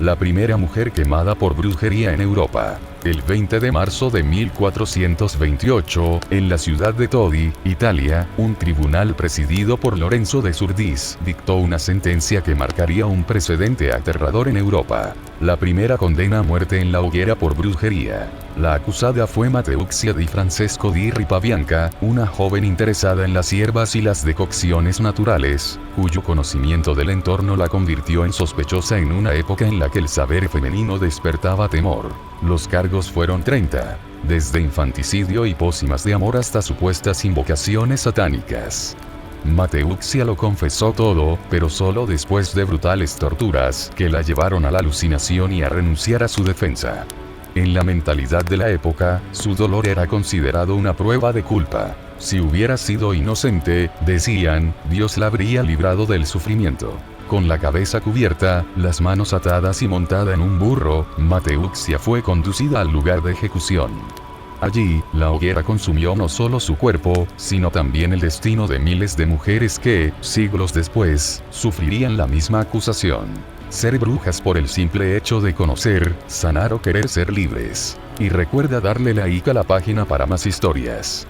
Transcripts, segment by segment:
La primera mujer quemada por brujería en Europa. El 20 de marzo de 1428, en la ciudad de Todi, Italia, un tribunal presidido por Lorenzo de Surdis dictó una sentencia que marcaría un precedente aterrador en Europa. La primera condena a muerte en la hoguera por brujería. La acusada fue Mateuxia di Francesco di Ripabianca, una joven interesada en las hierbas y las decocciones naturales, cuyo conocimiento del entorno la convirtió en sospechosa en una época en la que el saber femenino despertaba temor. Los cargos fueron 30, desde infanticidio y pócimas de amor hasta supuestas invocaciones satánicas. Mateuxia lo confesó todo, pero solo después de brutales torturas que la llevaron a la alucinación y a renunciar a su defensa. En la mentalidad de la época, su dolor era considerado una prueba de culpa. Si hubiera sido inocente, decían, Dios la habría librado del sufrimiento. Con la cabeza cubierta, las manos atadas y montada en un burro, Mateuxia fue conducida al lugar de ejecución. Allí, la hoguera consumió no solo su cuerpo, sino también el destino de miles de mujeres que, siglos después, sufrirían la misma acusación. Ser brujas por el simple hecho de conocer, sanar o querer ser libres. Y recuerda darle like a la página para más historias.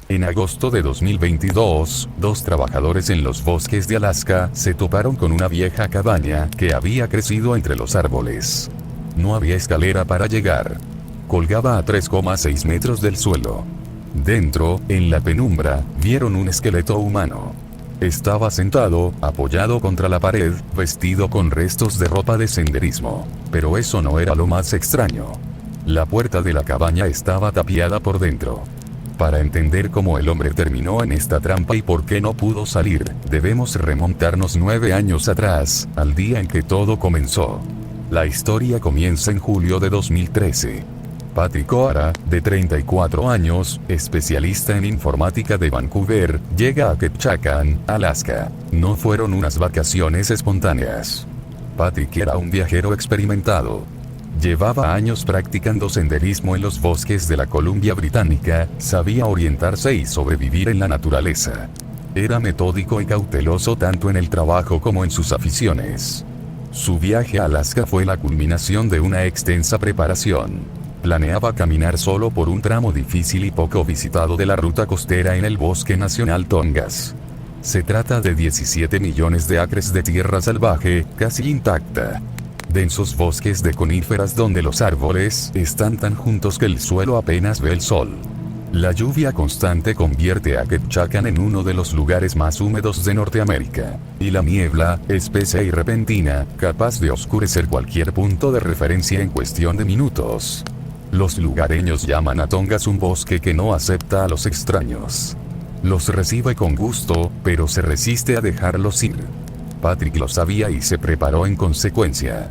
En agosto de 2022, dos trabajadores en los bosques de Alaska se toparon con una vieja cabaña que había crecido entre los árboles. No había escalera para llegar. Colgaba a 3,6 metros del suelo. Dentro, en la penumbra, vieron un esqueleto humano. Estaba sentado, apoyado contra la pared, vestido con restos de ropa de senderismo. Pero eso no era lo más extraño. La puerta de la cabaña estaba tapiada por dentro. Para entender cómo el hombre terminó en esta trampa y por qué no pudo salir, debemos remontarnos 9 años atrás, al día en que todo comenzó. La historia comienza en julio de 2013. Patrick O'Hara, de 34 años, especialista en informática de Vancouver, llega a Ketchikan, Alaska. No fueron unas vacaciones espontáneas. Patrick era un viajero experimentado. Llevaba años practicando senderismo en los bosques de la Columbia Británica, sabía orientarse y sobrevivir en la naturaleza. Era metódico y cauteloso tanto en el trabajo como en sus aficiones. Su viaje a Alaska fue la culminación de una extensa preparación. Planeaba caminar solo por un tramo difícil y poco visitado de la ruta costera en el Bosque Nacional Tongass. Se trata de 17 millones de acres de tierra salvaje, casi intacta. Densos bosques de coníferas donde los árboles están tan juntos que el suelo apenas ve el sol. La lluvia constante convierte a Ketchikan en uno de los lugares más húmedos de Norteamérica, y la niebla, espesa y repentina, capaz de oscurecer cualquier punto de referencia en cuestión de minutos. Los lugareños llaman a Tongass un bosque que no acepta a los extraños. Los recibe con gusto, pero se resiste a dejarlos ir. Patrick lo sabía y se preparó en consecuencia.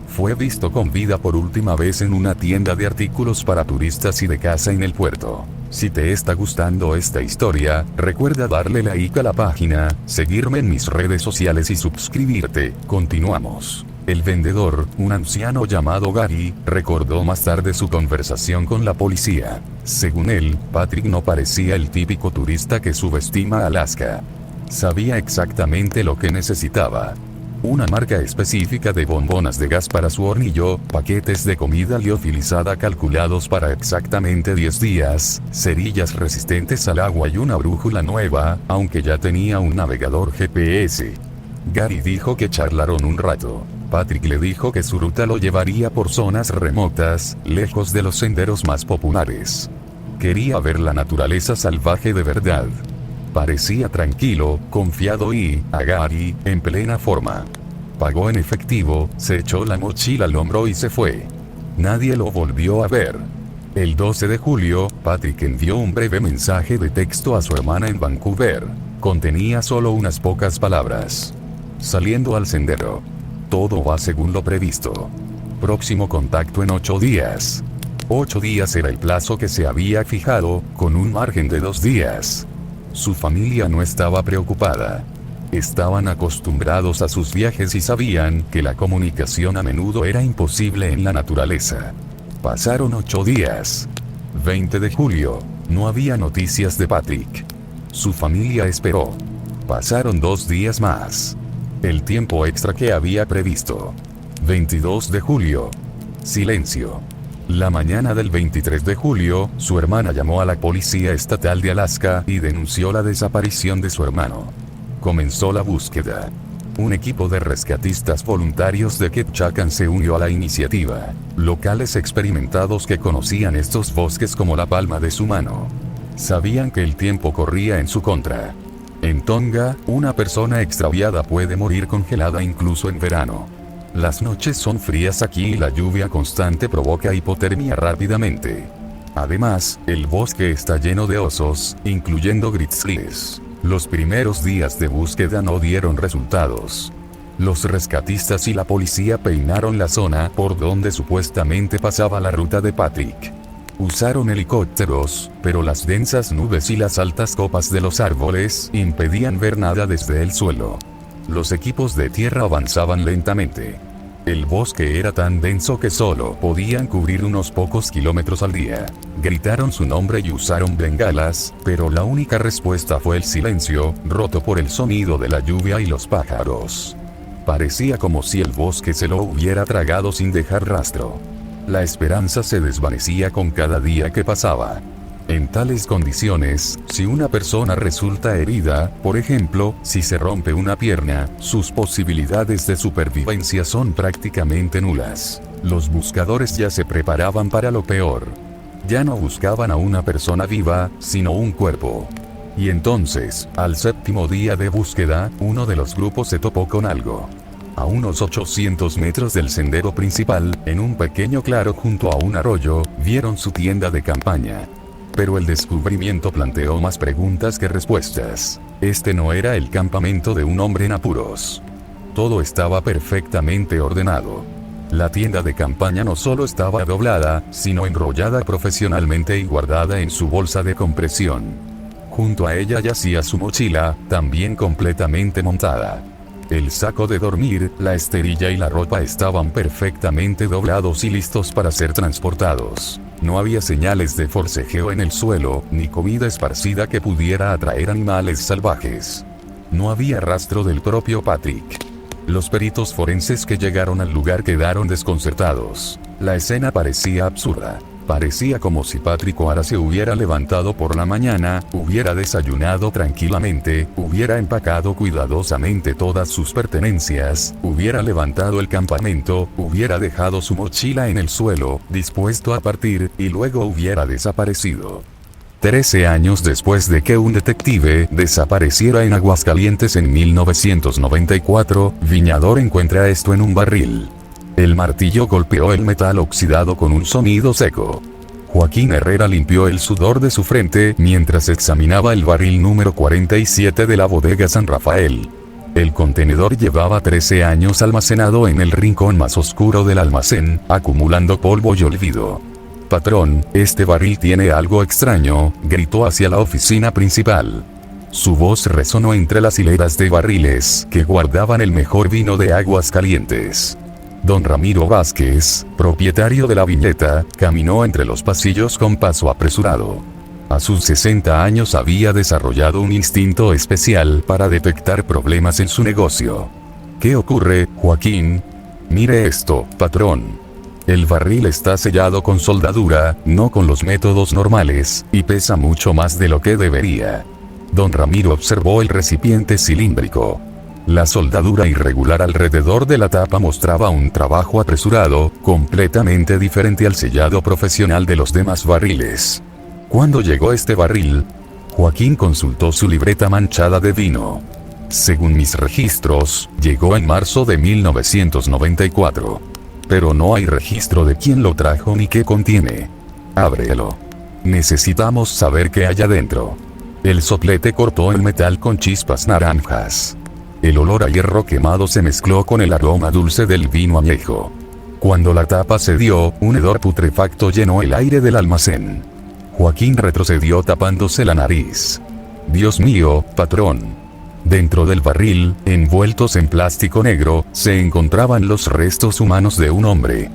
Fue visto con vida por última vez en una tienda de artículos para turistas y de caza en el puerto. Si te está gustando esta historia, recuerda darle like a la página, seguirme en mis redes sociales y suscribirte. Continuamos. El vendedor, un anciano llamado Gary, recordó más tarde su conversación con la policía. Según él, Patrick no parecía el típico turista que subestima Alaska. Sabía exactamente lo que necesitaba. Una marca específica de bombonas de gas para su hornillo, paquetes de comida liofilizada calculados para exactamente 10 días, cerillas resistentes al agua y una brújula nueva, aunque ya tenía un navegador GPS. Gary dijo que charlaron un rato. Patrick le dijo que su ruta lo llevaría por zonas remotas, lejos de los senderos más populares. Quería ver la naturaleza salvaje de verdad. Parecía tranquilo, confiado y, a Gary, en plena forma. Pagó en efectivo, se echó la mochila al hombro y se fue. Nadie lo volvió a ver. El 12 de julio, Patrick envió un breve mensaje de texto a su hermana en Vancouver. Contenía solo unas pocas palabras. Saliendo al sendero. Todo va según lo previsto. Próximo contacto en 8 días. 8 días era el plazo que se había fijado, con un margen de 2 días. Su familia no estaba preocupada. Estaban acostumbrados a sus viajes y sabían que la comunicación a menudo era imposible en la naturaleza. Pasaron 8 días. 20 de julio. No había noticias de Patrick. Su familia esperó. Pasaron 2 días más. El tiempo extra que había previsto. 22 de julio. Silencio. La mañana del 23 de julio, su hermana llamó a la Policía Estatal de Alaska y denunció la desaparición de su hermano. Comenzó la búsqueda. Un equipo de rescatistas voluntarios de Ketchikan se unió a la iniciativa. Locales experimentados que conocían estos bosques como la palma de su mano. Sabían que el tiempo corría en su contra. En Tonga, una persona extraviada puede morir congelada incluso en verano. Las noches son frías aquí y la lluvia constante provoca hipotermia rápidamente. Además, el bosque está lleno de osos, incluyendo grizzlies. Los primeros días de búsqueda no dieron resultados. Los rescatistas y la policía peinaron la zona por donde supuestamente pasaba la ruta de Patrick. Usaron helicópteros, pero las densas nubes y las altas copas de los árboles impedían ver nada desde el suelo. Los equipos de tierra avanzaban lentamente. El bosque era tan denso que solo podían cubrir unos pocos kilómetros al día. Gritaron su nombre y usaron bengalas, pero la única respuesta fue el silencio, roto por el sonido de la lluvia y los pájaros. Parecía como si el bosque se lo hubiera tragado sin dejar rastro. La esperanza se desvanecía con cada día que pasaba. En tales condiciones, si una persona resulta herida, por ejemplo, si se rompe una pierna, sus posibilidades de supervivencia son prácticamente nulas. Los buscadores ya se preparaban para lo peor. Ya no buscaban a una persona viva, sino un cuerpo. Y entonces, al 7º día de búsqueda, uno de los grupos se topó con algo. A unos 800 metros del sendero principal, en un pequeño claro junto a un arroyo, vieron su tienda de campaña. Pero el descubrimiento planteó más preguntas que respuestas. Este no era el campamento de un hombre en apuros. Todo estaba perfectamente ordenado. La tienda de campaña no solo estaba doblada, sino enrollada profesionalmente y guardada en su bolsa de compresión. Junto a ella yacía su mochila, también completamente montada. El saco de dormir, la esterilla y la ropa estaban perfectamente doblados y listos para ser transportados. No había señales de forcejeo en el suelo, ni comida esparcida que pudiera atraer animales salvajes. No había rastro del propio Patrick. Los peritos forenses que llegaron al lugar quedaron desconcertados. La escena parecía absurda. Parecía como si Patrick O'Hara se hubiera levantado por la mañana, hubiera desayunado tranquilamente, hubiera empacado cuidadosamente todas sus pertenencias, hubiera levantado el campamento, hubiera dejado su mochila en el suelo, dispuesto a partir, y luego hubiera desaparecido. 13 años después de que un detective desapareciera en Aguascalientes en 1994, Viñador encuentra esto en un barril. El martillo golpeó el metal oxidado con un sonido seco. Joaquín Herrera limpió el sudor de su frente mientras examinaba el barril número 47 de la bodega San Rafael. El contenedor llevaba 13 años almacenado en el rincón más oscuro del almacén, acumulando polvo y olvido. «Patrón, este barril tiene algo extraño», gritó hacia la oficina principal. Su voz resonó entre las hileras de barriles que guardaban el mejor vino de Aguascalientes. Don Ramiro Vázquez, propietario de la viñeta, caminó entre los pasillos con paso apresurado. A sus 60 años había desarrollado un instinto especial para detectar problemas en su negocio. «¿Qué ocurre, Joaquín?» «Mire esto, patrón. El barril está sellado con soldadura, no con los métodos normales, y pesa mucho más de lo que debería». Don Ramiro observó el recipiente cilíndrico. La soldadura irregular alrededor de la tapa mostraba un trabajo apresurado, completamente diferente al sellado profesional de los demás barriles. ¿Cuándo llegó este barril? Joaquín consultó su libreta manchada de vino. Según mis registros, llegó en marzo de 1994. Pero no hay registro de quién lo trajo ni qué contiene. Ábrelo. Necesitamos saber qué hay adentro. El soplete cortó el metal con chispas naranjas. El olor a hierro quemado se mezcló con el aroma dulce del vino añejo. Cuando la tapa cedió, un hedor putrefacto llenó el aire del almacén. Joaquín retrocedió tapándose la nariz. «Dios mío, patrón». Dentro del barril, envueltos en plástico negro, se encontraban los restos humanos de un hombre.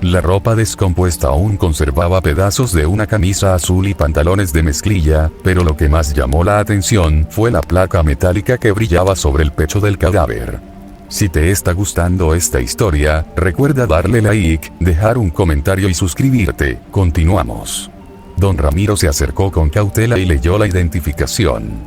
La ropa descompuesta aún conservaba pedazos de una camisa azul y pantalones de mezclilla, pero lo que más llamó la atención fue la placa metálica que brillaba sobre el pecho del cadáver. Si te está gustando esta historia, recuerda darle like, dejar un comentario y suscribirte. Continuamos. Don Ramiro se acercó con cautela y leyó la identificación.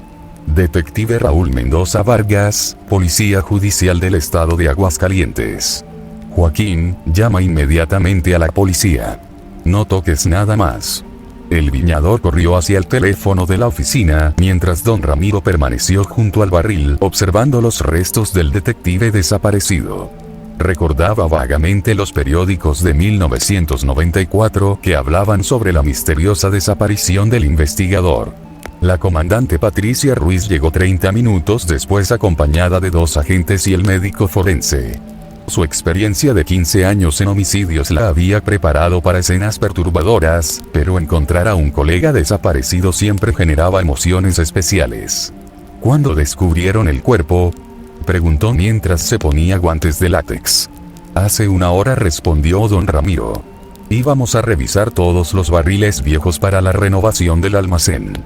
Detective Raúl Mendoza Vargas, Policía Judicial del Estado de Aguascalientes. Joaquín, llama inmediatamente a la policía. No toques nada más. El viñador corrió hacia el teléfono de la oficina, mientras don Ramiro permaneció junto al barril observando los restos del detective desaparecido. Recordaba vagamente los periódicos de 1994 que hablaban sobre la misteriosa desaparición del investigador. La comandante Patricia Ruiz llegó 30 minutos después acompañada de 2 agentes y el médico forense. Su experiencia de 15 años en homicidios la había preparado para escenas perturbadoras, pero encontrar a un colega desaparecido siempre generaba emociones especiales. ¿Cuándo descubrieron el cuerpo?, preguntó mientras se ponía guantes de látex. Hace 1 hora, respondió don Ramiro. Íbamos a revisar todos los barriles viejos para la renovación del almacén.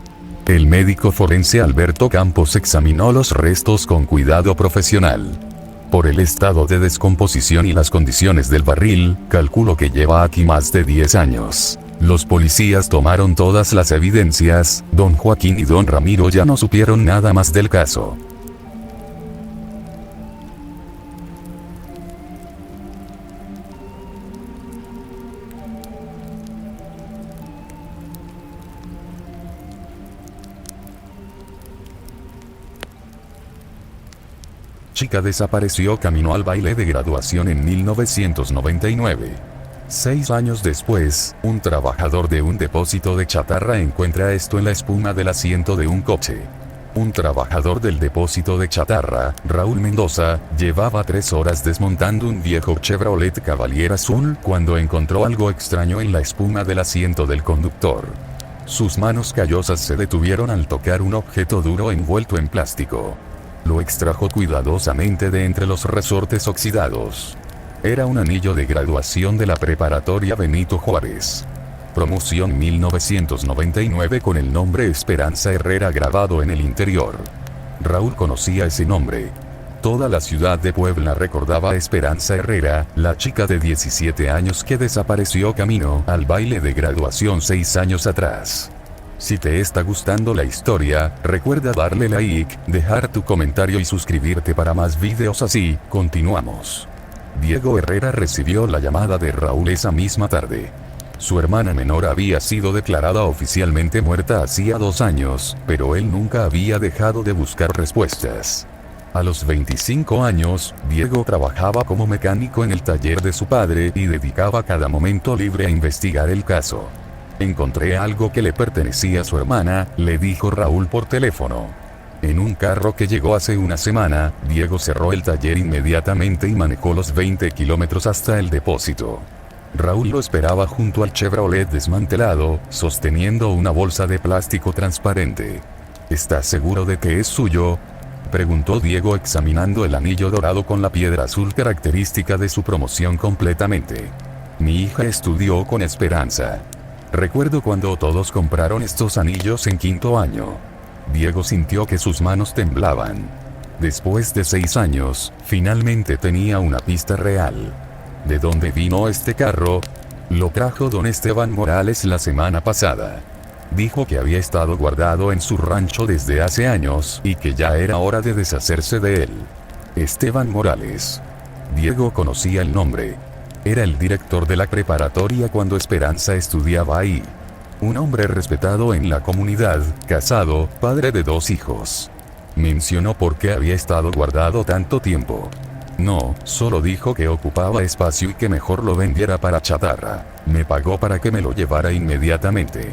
El médico forense Alberto Campos examinó los restos con cuidado profesional. Por el estado de descomposición y las condiciones del barril, calculo que lleva aquí más de 10 años. Los policías tomaron todas las evidencias, don Joaquín y don Ramiro ya no supieron nada más del caso. Chica desapareció camino al baile de graduación en 1999. 6 años después, un trabajador de un depósito de chatarra encuentra esto en la espuma del asiento de un coche. Un trabajador del depósito de chatarra, Raúl Mendoza, llevaba 3 horas desmontando un viejo Chevrolet Cavalier azul cuando encontró algo extraño en la espuma del asiento del conductor. Sus manos callosas se detuvieron al tocar un objeto duro envuelto en plástico. Lo extrajo cuidadosamente de entre los resortes oxidados. Era un anillo de graduación de la preparatoria Benito Juárez. Promoción 1999 con el nombre Esperanza Herrera grabado en el interior. Raúl conocía ese nombre. Toda la ciudad de Puebla recordaba a Esperanza Herrera, la chica de 17 años que desapareció camino al baile de graduación 6 años atrás. Si te está gustando la historia, recuerda darle like, dejar tu comentario y suscribirte para más videos así. Continuamos. Diego Herrera recibió la llamada de Raúl esa misma tarde. Su hermana menor había sido declarada oficialmente muerta hacía 2 años, pero él nunca había dejado de buscar respuestas. A los 25 años, Diego trabajaba como mecánico en el taller de su padre y dedicaba cada momento libre a investigar el caso. Encontré algo que le pertenecía a su hermana, le dijo Raúl por teléfono. En un carro que llegó hace 1 semana, Diego cerró el taller inmediatamente y manejó los 20 kilómetros hasta el depósito. Raúl lo esperaba junto al Chevrolet desmantelado, sosteniendo una bolsa de plástico transparente. ¿Estás seguro de que es suyo?, preguntó Diego examinando el anillo dorado con la piedra azul característica de su promoción completamente. Mi hija estudió con Esperanza. Recuerdo cuando todos compraron estos anillos en 5º año. Diego sintió que sus manos temblaban. Después de 6 años, finalmente tenía una pista real. ¿De dónde vino este carro? Lo trajo don Esteban Morales la semana pasada. Dijo que había estado guardado en su rancho desde hace años y que ya era hora de deshacerse de él. Esteban Morales. Diego conocía el nombre. Era el director de la preparatoria cuando Esperanza estudiaba ahí. Un hombre respetado en la comunidad, casado, padre de 2 hijos. Mencionó por qué había estado guardado tanto tiempo. No, solo dijo que ocupaba espacio y que mejor lo vendiera para chatarra. Me pagó para que me lo llevara inmediatamente.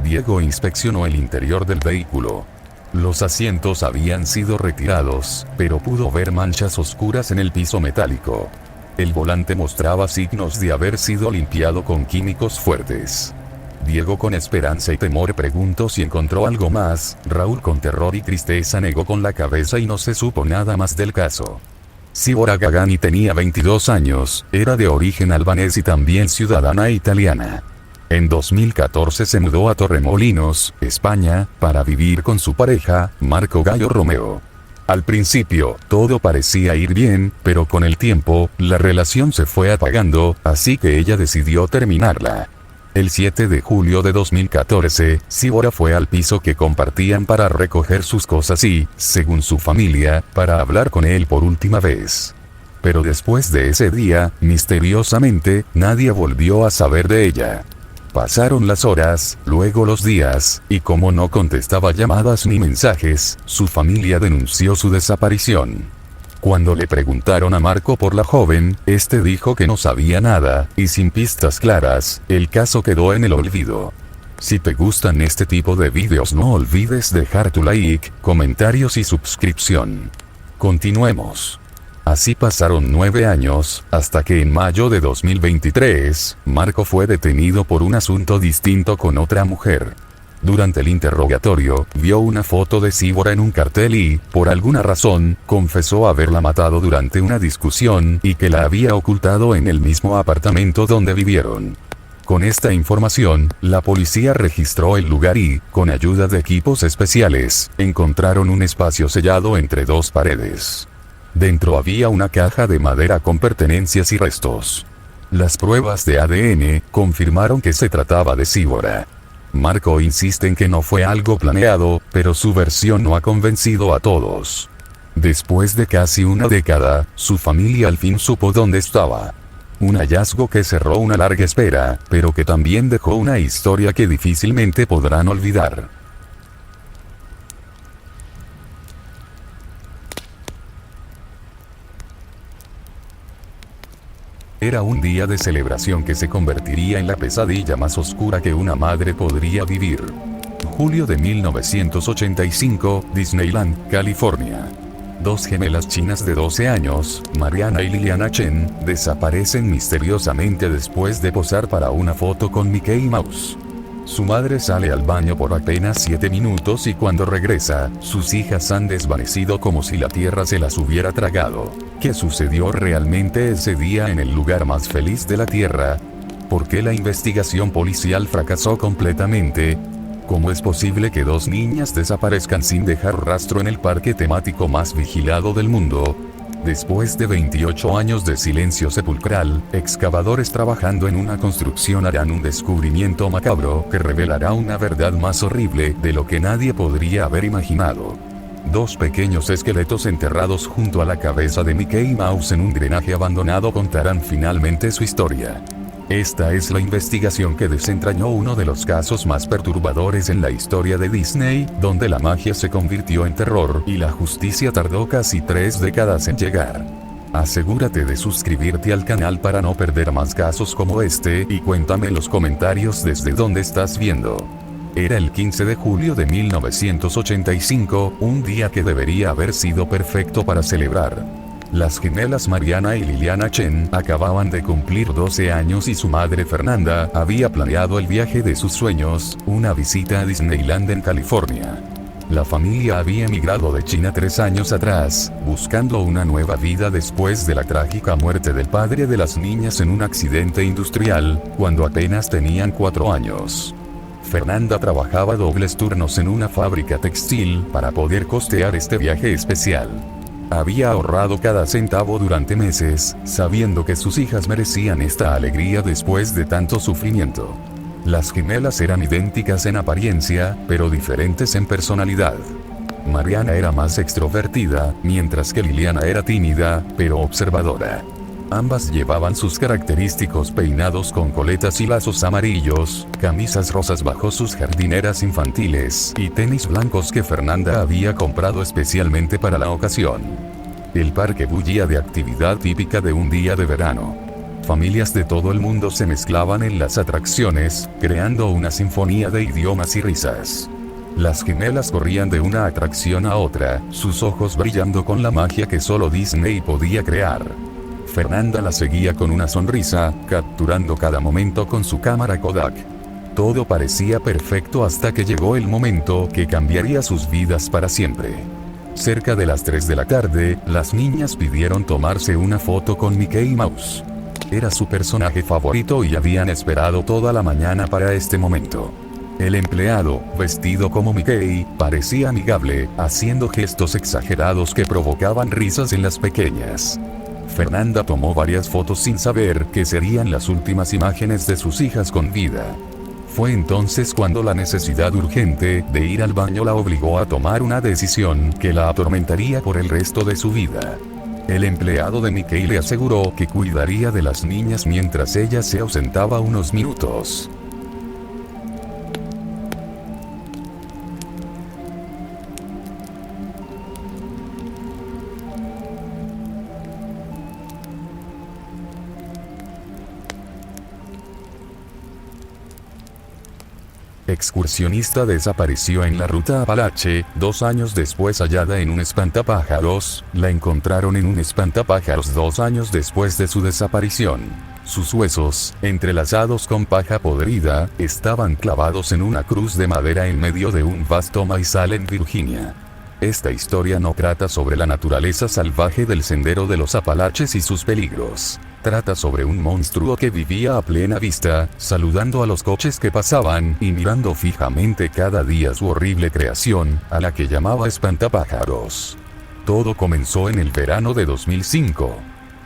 Diego inspeccionó el interior del vehículo. Los asientos habían sido retirados, pero pudo ver manchas oscuras en el piso metálico. El volante mostraba signos de haber sido limpiado con químicos fuertes. Diego con esperanza y temor preguntó si encontró algo más. Raúl con terror y tristeza negó con la cabeza y no se supo nada más del caso. Sibora Gagani tenía 22 años, era de origen albanés y también ciudadana italiana. En 2014 se mudó a Torremolinos, España, para vivir con su pareja, Marco Gallo Romeo. Al principio, todo parecía ir bien, pero con el tiempo, la relación se fue apagando, así que ella decidió terminarla. El 7 de julio de 2014, Sibora fue al piso que compartían para recoger sus cosas y, según su familia, para hablar con él por última vez. Pero después de ese día, misteriosamente, nadie volvió a saber de ella. Pasaron las horas, luego los días, y como no contestaba llamadas ni mensajes, su familia denunció su desaparición. Cuando le preguntaron a Marco por la joven, este dijo que no sabía nada, y sin pistas claras, el caso quedó en el olvido. Si te gustan este tipo de vídeos no olvides dejar tu like, comentarios y suscripción. Continuemos. Así pasaron 9 años, hasta que en mayo de 2023, Marco fue detenido por un asunto distinto con otra mujer. Durante el interrogatorio, vio una foto de Sibora en un cartel y, por alguna razón, confesó haberla matado durante una discusión y que la había ocultado en el mismo apartamento donde vivieron. Con esta información, la policía registró el lugar y, con ayuda de equipos especiales, encontraron un espacio sellado entre dos paredes. Dentro había una caja de madera con pertenencias y restos. Las pruebas de ADN confirmaron que se trataba de Sibora. Marco insiste en que no fue algo planeado, pero su versión no ha convencido a todos. Después de casi una década, su familia al fin supo dónde estaba. Un hallazgo que cerró una larga espera, pero que también dejó una historia que difícilmente podrán olvidar. Era un día de celebración que se convertiría en la pesadilla más oscura que una madre podría vivir. Julio de 1985, Disneyland, California. Dos gemelas chinas de 12 años, Mariana y Liliana Chen, desaparecen misteriosamente después de posar para una foto con Mickey Mouse. Su madre sale al baño por apenas 7 minutos y cuando regresa, sus hijas han desvanecido como si la tierra se las hubiera tragado. ¿Qué sucedió realmente ese día en el lugar más feliz de la Tierra? ¿Por qué la investigación policial fracasó completamente? ¿Cómo es posible que dos niñas desaparezcan sin dejar rastro en el parque temático más vigilado del mundo? Después de 28 años de silencio sepulcral, excavadores trabajando en una construcción harán un descubrimiento macabro que revelará una verdad más horrible de lo que nadie podría haber imaginado. Dos pequeños esqueletos enterrados junto a la cabeza de Mickey Mouse en un drenaje abandonado contarán finalmente su historia. Esta es la investigación que desentrañó uno de los casos más perturbadores en la historia de Disney, donde la magia se convirtió en terror y la justicia tardó casi 3 décadas en llegar. Asegúrate de suscribirte al canal para no perder más casos como este y cuéntame en los comentarios desde dónde estás viendo. Era el 15 de julio de 1985, un día que debería haber sido perfecto para celebrar. Las gemelas Mariana y Liliana Chen acababan de cumplir 12 años y su madre Fernanda había planeado el viaje de sus sueños, una visita a Disneyland en California. La familia había emigrado de China 3 años atrás, buscando una nueva vida después de la trágica muerte del padre de las niñas en un accidente industrial, cuando apenas tenían 4 años. Fernanda trabajaba dobles turnos en una fábrica textil para poder costear este viaje especial. Había ahorrado cada centavo durante meses, sabiendo que sus hijas merecían esta alegría después de tanto sufrimiento. Las gemelas eran idénticas en apariencia, pero diferentes en personalidad. Mariana era más extrovertida, mientras que Liliana era tímida, pero observadora. Ambas llevaban sus característicos peinados con coletas y lazos amarillos, camisas rosas bajo sus jardineras infantiles y tenis blancos que Fernanda había comprado especialmente para la ocasión. El parque bullía de actividad típica de un día de verano. Familias de todo el mundo se mezclaban en las atracciones, creando una sinfonía de idiomas y risas. Las gemelas corrían de una atracción a otra, sus ojos brillando con la magia que solo Disney podía crear. Fernanda la seguía con una sonrisa, capturando cada momento con su cámara Kodak. Todo parecía perfecto hasta que llegó el momento que cambiaría sus vidas para siempre. Cerca de las 3 de la tarde, las niñas pidieron tomarse una foto con Mickey Mouse. Era su personaje favorito y habían esperado toda la mañana para este momento. El empleado, vestido como Mickey, parecía amigable, haciendo gestos exagerados que provocaban risas en las pequeñas. Fernanda tomó varias fotos sin saber que serían las últimas imágenes de sus hijas con vida. Fue entonces cuando la necesidad urgente de ir al baño la obligó a tomar una decisión que la atormentaría por el resto de su vida. El empleado de Mickey le aseguró que cuidaría de las niñas mientras ella se ausentaba unos minutos. Excursionista desapareció en la ruta Apalache, 2 años después hallada en un espantapájaros. La encontraron en un espantapájaros 2 años después de su desaparición. Sus huesos, entrelazados con paja podrida, estaban clavados en una cruz de madera en medio de un vasto maizal en Virginia. Esta historia no trata sobre la naturaleza salvaje del sendero de los Apalaches y sus peligros. Trata sobre un monstruo que vivía a plena vista, saludando a los coches que pasaban y mirando fijamente cada día su horrible creación, a la que llamaba espantapájaros. Todo comenzó en el verano de 2005.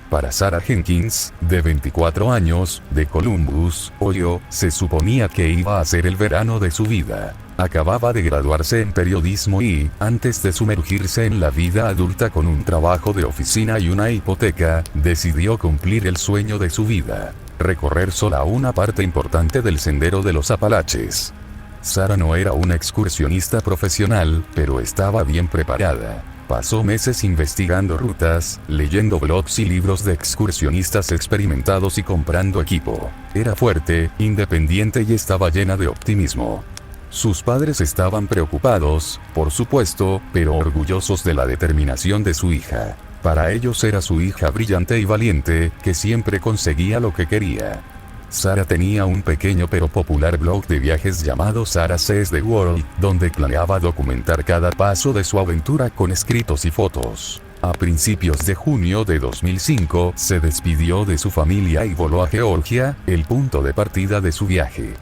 Para Sarah Jenkins, de 24 años, de Columbus, Ohio, se suponía que iba a ser el verano de su vida. Acababa de graduarse en periodismo y, antes de sumergirse en la vida adulta con un trabajo de oficina y una hipoteca, decidió cumplir el sueño de su vida: recorrer sola una parte importante del sendero de los Apalaches. Sarah no era una excursionista profesional, pero estaba bien preparada. Pasó meses investigando rutas, leyendo blogs y libros de excursionistas experimentados y comprando equipo. Era fuerte, independiente y estaba llena de optimismo. Sus padres estaban preocupados, por supuesto, pero orgullosos de la determinación de su hija. Para ellos era su hija brillante y valiente, que siempre conseguía lo que quería. Sarah tenía un pequeño pero popular blog de viajes llamado Sarah Sees the World, donde planeaba documentar cada paso de su aventura con escritos y fotos. A principios de junio de 2005, se despidió de su familia y voló a Georgia, el punto de partida de su viaje.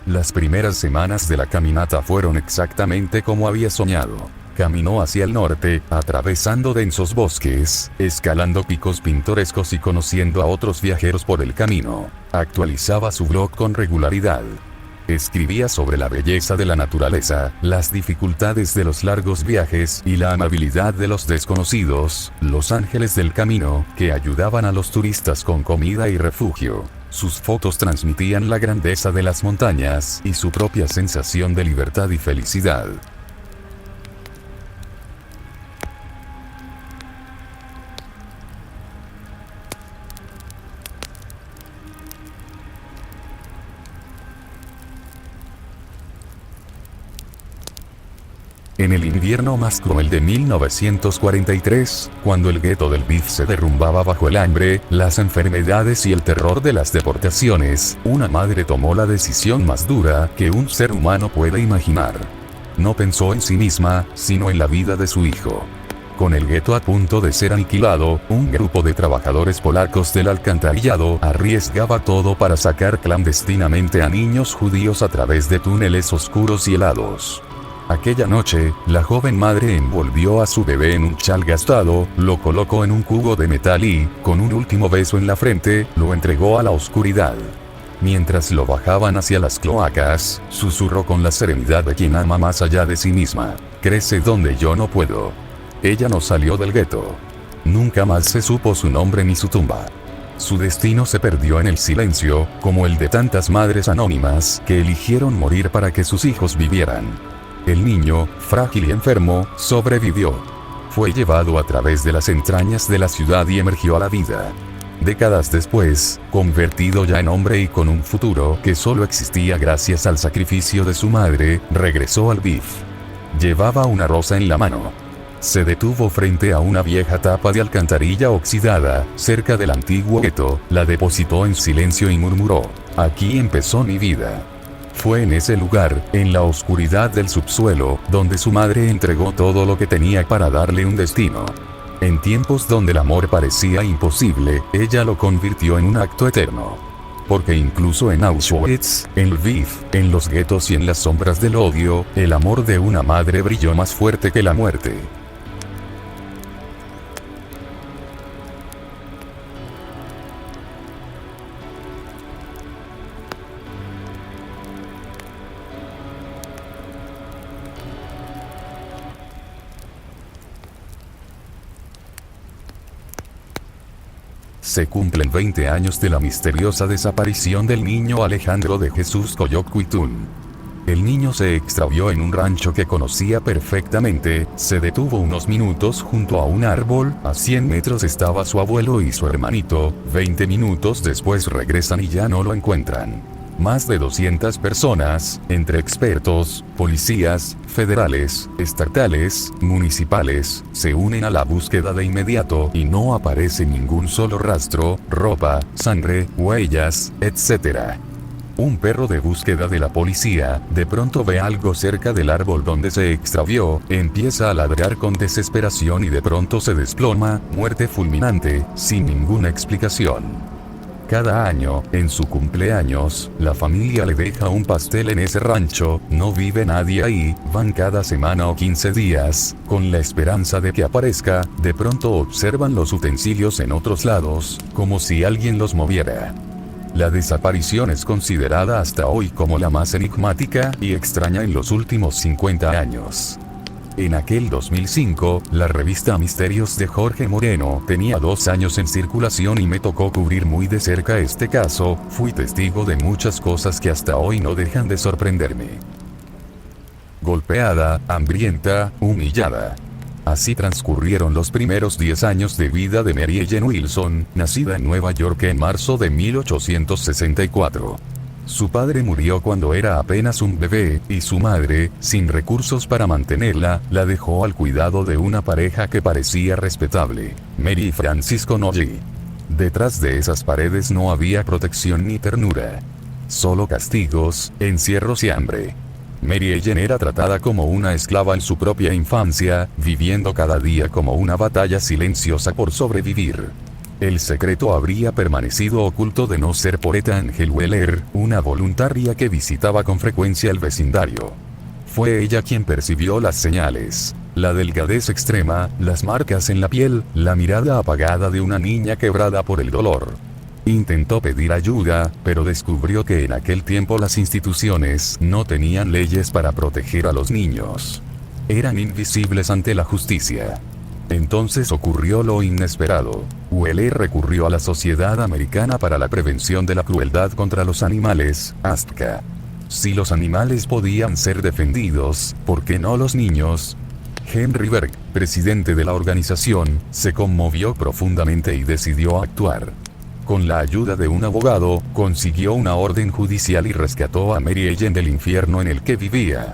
Las primeras semanas de la caminata fueron exactamente como había soñado. Caminó hacia el norte, atravesando densos bosques, escalando picos pintorescos y conociendo a otros viajeros por el camino. Actualizaba su blog con regularidad. Escribía sobre la belleza de la naturaleza, las dificultades de los largos viajes y la amabilidad de los desconocidos, los ángeles del camino, que ayudaban a los turistas con comida y refugio. Sus fotos transmitían la grandeza de las montañas y su propia sensación de libertad y felicidad. En el invierno más cruel de 1943, cuando el gueto del Lviv se derrumbaba bajo el hambre, las enfermedades y el terror de las deportaciones, una madre tomó la decisión más dura que un ser humano puede imaginar. No pensó en sí misma, sino en la vida de su hijo. Con el gueto a punto de ser aniquilado, un grupo de trabajadores polacos del alcantarillado arriesgaba todo para sacar clandestinamente a niños judíos a través de túneles oscuros y helados. Aquella noche, la joven madre envolvió a su bebé en un chal gastado, lo colocó en un cubo de metal y, con un último beso en la frente, lo entregó a la oscuridad. Mientras lo bajaban hacia las cloacas, susurró con la serenidad de quien ama más allá de sí misma: «Crece donde yo no puedo». Ella no salió del gueto. Nunca más se supo su nombre ni su tumba. Su destino se perdió en el silencio, como el de tantas madres anónimas que eligieron morir para que sus hijos vivieran. El niño, frágil y enfermo, sobrevivió. Fue llevado a través de las entrañas de la ciudad y emergió a la vida. Décadas después, convertido ya en hombre y con un futuro que solo existía gracias al sacrificio de su madre, regresó al Lviv. Llevaba una rosa en la mano. Se detuvo frente a una vieja tapa de alcantarilla oxidada, cerca del antiguo gueto, la depositó en silencio y murmuró: «Aquí empezó mi vida». Fue en ese lugar, en la oscuridad del subsuelo, donde su madre entregó todo lo que tenía para darle un destino. En tiempos donde el amor parecía imposible, ella lo convirtió en un acto eterno. Porque incluso en Auschwitz, en Lviv, en los guetos y en las sombras del odio, el amor de una madre brilló más fuerte que la muerte. Se cumplen 20 años de la misteriosa desaparición del niño Alejandro de Jesús Coyoc-Huitún. El niño se extravió en un rancho que conocía perfectamente, se detuvo unos minutos junto a un árbol, a 100 metros estaba su abuelo y su hermanito, 20 minutos después regresan y ya no lo encuentran. Más de 200 personas, entre expertos, policías, federales, estatales, municipales, se unen a la búsqueda de inmediato y no aparece ningún solo rastro, ropa, sangre, huellas, etc. Un perro de búsqueda de la policía, de pronto ve algo cerca del árbol donde se extravió, empieza a ladrar con desesperación y de pronto se desploma, muerte fulminante, sin ninguna explicación. Cada año, en su cumpleaños, la familia le deja un pastel en ese rancho, no vive nadie ahí, van cada semana o 15 días, con la esperanza de que aparezca, de pronto observan los utensilios en otros lados, como si alguien los moviera. La desaparición es considerada hasta hoy como la más enigmática y extraña en los últimos 50 años. En aquel 2005, la revista Misterios de Jorge Moreno tenía 2 años en circulación y me tocó cubrir muy de cerca este caso, fui testigo de muchas cosas que hasta hoy no dejan de sorprenderme. Golpeada, hambrienta, humillada. Así transcurrieron los primeros 10 años de vida de Mary Ellen Wilson, nacida en Nueva York en marzo de 1864. Su padre murió cuando era apenas un bebé, y su madre, sin recursos para mantenerla, la dejó al cuidado de una pareja que parecía respetable, Mary y Francisco Nolley. Detrás de esas paredes no había protección ni ternura. Solo castigos, encierros y hambre. Mary Ellen era tratada como una esclava en su propia infancia, viviendo cada día como una batalla silenciosa por sobrevivir. El secreto habría permanecido oculto de no ser por Etta Angel Weller, una voluntaria que visitaba con frecuencia el vecindario. Fue ella quien percibió las señales, la delgadez extrema, las marcas en la piel, la mirada apagada de una niña quebrada por el dolor. Intentó pedir ayuda, pero descubrió que en aquel tiempo las instituciones no tenían leyes para proteger a los niños. Eran invisibles ante la justicia. Entonces ocurrió lo inesperado. Weller recurrió a la Sociedad Americana para la Prevención de la Crueldad contra los Animales, ASPCA. Si los animales podían ser defendidos, ¿por qué no los niños? Henry Berg, presidente de la organización, se conmovió profundamente y decidió actuar. Con la ayuda de un abogado, consiguió una orden judicial y rescató a Mary Ellen del infierno en el que vivía.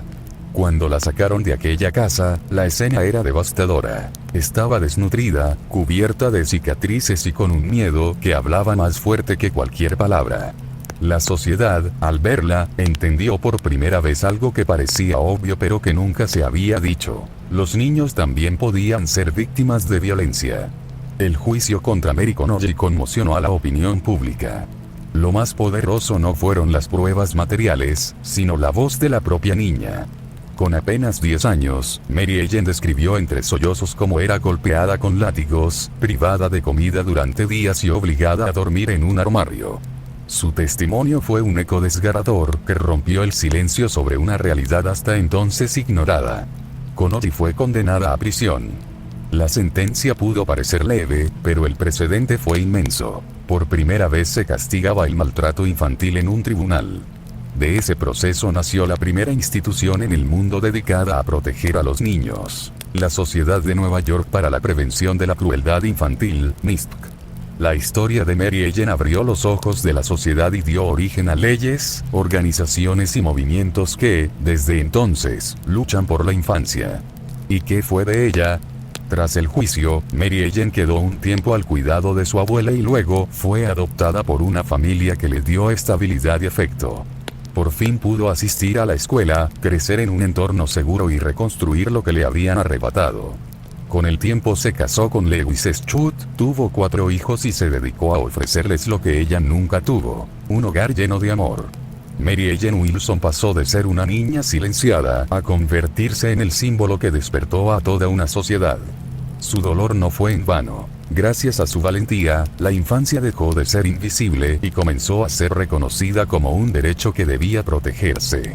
Cuando la sacaron de aquella casa, la escena era devastadora. Estaba desnutrida, cubierta de cicatrices y con un miedo que hablaba más fuerte que cualquier palabra. La sociedad, al verla, entendió por primera vez algo que parecía obvio pero que nunca se había dicho. Los niños también podían ser víctimas de violencia. El juicio contra Mary Connolly conmocionó a la opinión pública. Lo más poderoso no fueron las pruebas materiales, sino la voz de la propia niña. Con apenas 10 años, Mary Ellen describió entre sollozos cómo era golpeada con látigos, privada de comida durante días y obligada a dormir en un armario. Su testimonio fue un eco desgarrador que rompió el silencio sobre una realidad hasta entonces ignorada. Connolly fue condenada a prisión. La sentencia pudo parecer leve, pero el precedente fue inmenso. Por primera vez se castigaba el maltrato infantil en un tribunal. De ese proceso nació la primera institución en el mundo dedicada a proteger a los niños, la Sociedad de Nueva York para la Prevención de la Crueldad Infantil, NISC. La historia de Mary Ellen abrió los ojos de la sociedad y dio origen a leyes, organizaciones y movimientos que, desde entonces, luchan por la infancia. ¿Y qué fue de ella? Tras el juicio, Mary Ellen quedó un tiempo al cuidado de su abuela y luego fue adoptada por una familia que le dio estabilidad y afecto. Por fin pudo asistir a la escuela, crecer en un entorno seguro y reconstruir lo que le habían arrebatado. Con el tiempo se casó con Lewis Schut, tuvo 4 hijos y se dedicó a ofrecerles lo que ella nunca tuvo: un hogar lleno de amor. Mary Ellen Wilson pasó de ser una niña silenciada a convertirse en el símbolo que despertó a toda una sociedad. Su dolor no fue en vano. Gracias a su valentía, la infancia dejó de ser invisible y comenzó a ser reconocida como un derecho que debía protegerse.